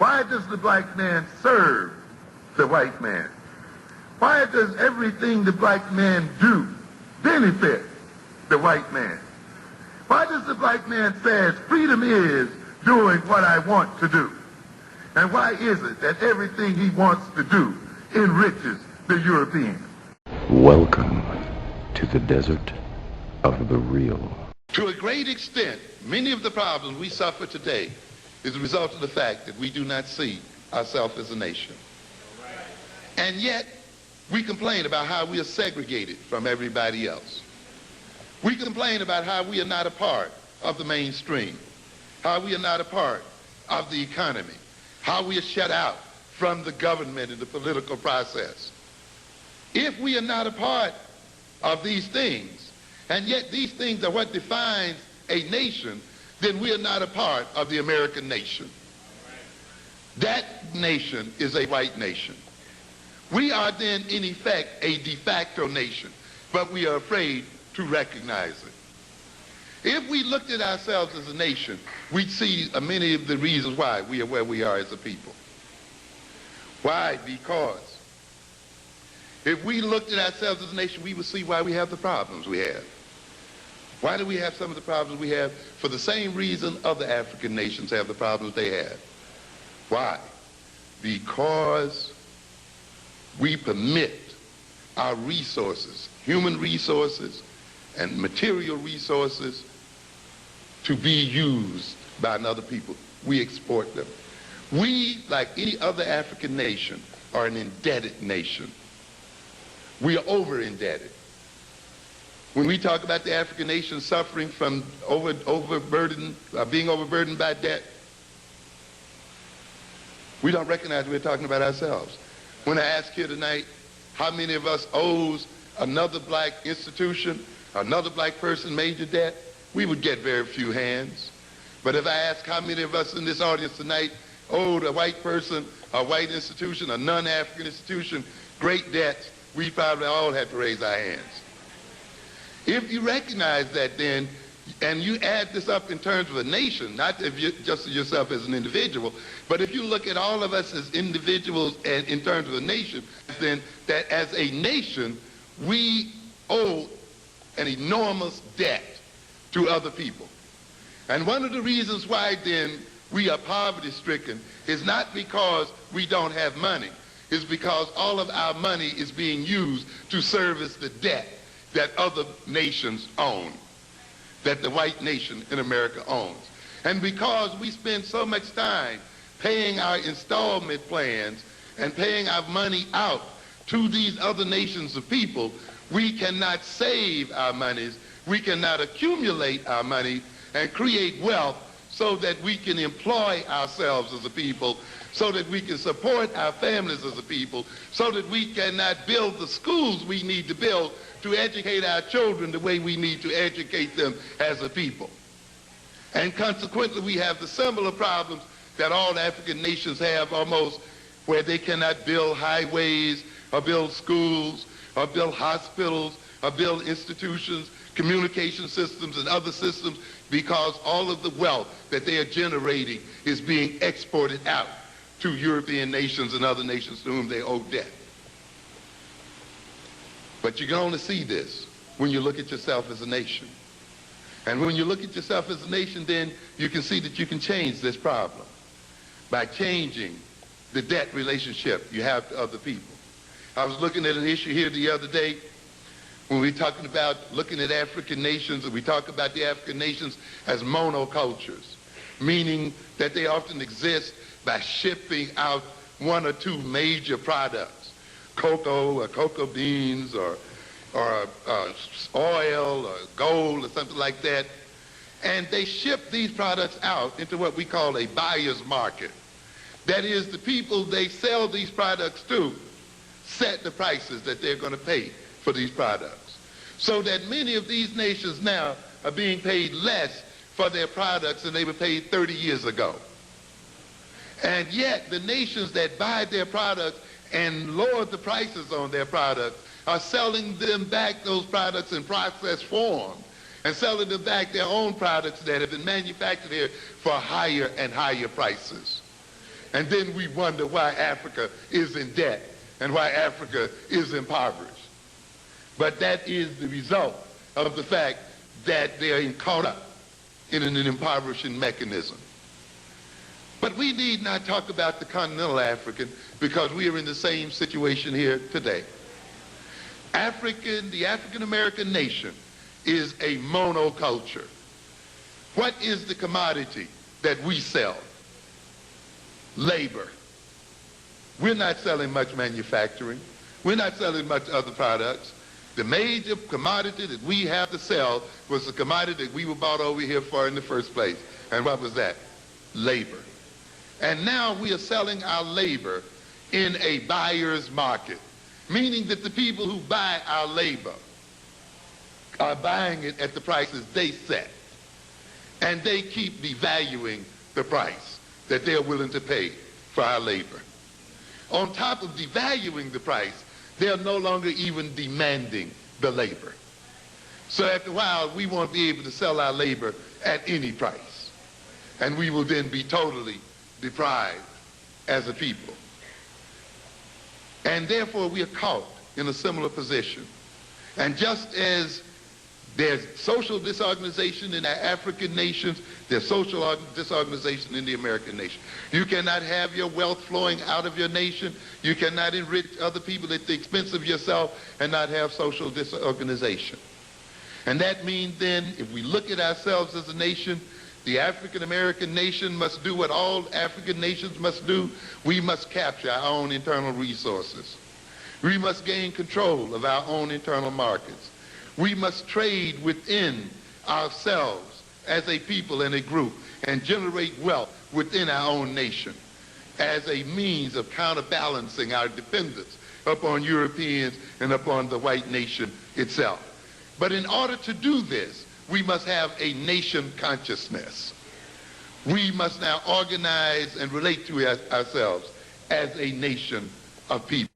Why does the black man serve the white man? Why does everything the black man do benefit the white man? Why does the black man say freedom is doing what I want to do? And why is it that everything he wants to do enriches the European? Welcome to the desert of the real. To a great extent, many of the problems we suffer today is a result of the fact that we do not see ourselves as a nation. And yet, we complain about how we are segregated from everybody else. We complain about how we are not a part of the mainstream, how we are not a part of the economy, how we are shut out from the government and the political process. If we are not a part of these things, and yet these things are what defines a nation, then we are not a part of the American nation. That nation is a white nation. We are then, in effect, a de facto nation, but we are afraid to recognize it. If we looked at ourselves as a nation, we'd see many of the reasons why we are where we are as a people. Why? Because if we looked at ourselves as a nation, we would see why we have the problems we have. Why do we have some of the problems we have? For the same reason other African nations have the problems they have. Why? Because we permit our resources, human resources and material resources, to be used by another people. We export them. We, like any other African nation, are an indebted nation. We are over-indebted. When we talk about the African nation suffering from being overburdened by debt, we don't recognize we're talking about ourselves. When I ask here tonight, how many of us owes another black institution, another black person major debt, we would get very few hands. But if I ask how many of us in this audience tonight owed a white person, a white institution, a non-African institution, great debts, we probably all have to raise our hands. If you recognize that then, and you add this up in terms of a nation, not just yourself as an individual, but if you look at all of us as individuals and in terms of a nation, then that as a nation, we owe an enormous debt to other people. And one of the reasons why then we are poverty-stricken is not because we don't have money. It's because all of our money is being used to service the debt that other nations own, that the white nation in America owns. And because we spend so much time paying our installment plans and paying our money out to these other nations of people, we cannot save our monies, we cannot accumulate our money and create wealth so that we can employ ourselves as a people, so that we can support our families as a people, so that we cannot build the schools we need to build to educate our children the way we need to educate them as a people. And consequently, we have the similar problems that all African nations have almost, where they cannot build highways or build schools or build hospitals or build institutions, communication systems and other systems, because all of the wealth that they are generating is being exported out to European nations and other nations to whom they owe debt. But you can only see this when you look at yourself as a nation. And when you look at yourself as a nation, then you can see that you can change this problem by changing the debt relationship you have to other people. I was looking at an issue here the other day when we were talking about looking at African nations, and we talk about the African nations as monocultures, meaning that they often exist by shipping out one or two major products, cocoa or cocoa beans or oil or gold or something like that. And they ship these products out into what we call a buyer's market. That is, the people they sell these products to set the prices that they're going to pay for these products. So that many of these nations now are being paid less for their products than they were paid 30 years ago. And yet, the nations that buy their products and lower the prices on their products are selling them back those products in processed form and selling them back their own products that have been manufactured here for higher and higher prices. And then we wonder why Africa is in debt and why Africa is impoverished. But that is the result of the fact that they are caught up in an impoverishing mechanism. But we need not talk about the continental African because we are in the same situation here today. The African American nation is a monoculture. What is the commodity that we sell? Labor. We're not selling much manufacturing. We're not selling much other products. The major commodity that we have to sell was the commodity that we were bought over here for in the first place. And what was that? Labor. And now we are selling our labor in a buyer's market, meaning that the people who buy our labor are buying it at the prices they set. And they keep devaluing the price that they're willing to pay for our labor. On top of devaluing the price, they're no longer even demanding the labor. So after a while, we won't be able to sell our labor at any price. And we will then be totally deprived as a people. And therefore, we are caught in a similar position. And just as there's social disorganization in the African nations, there's social disorganization in the American nation. You cannot have your wealth flowing out of your nation. You cannot enrich other people at the expense of yourself and not have social disorganization. And that means then, if we look at ourselves as a nation, the African American nation must do what all African nations must do. We must capture our own internal resources. We must gain control of our own internal markets. We must trade within ourselves as a people and a group and generate wealth within our own nation as a means of counterbalancing our dependence upon Europeans and upon the white nation itself. But in order to do this, we must have a nation consciousness. We must now organize and relate to ourselves as a nation of people.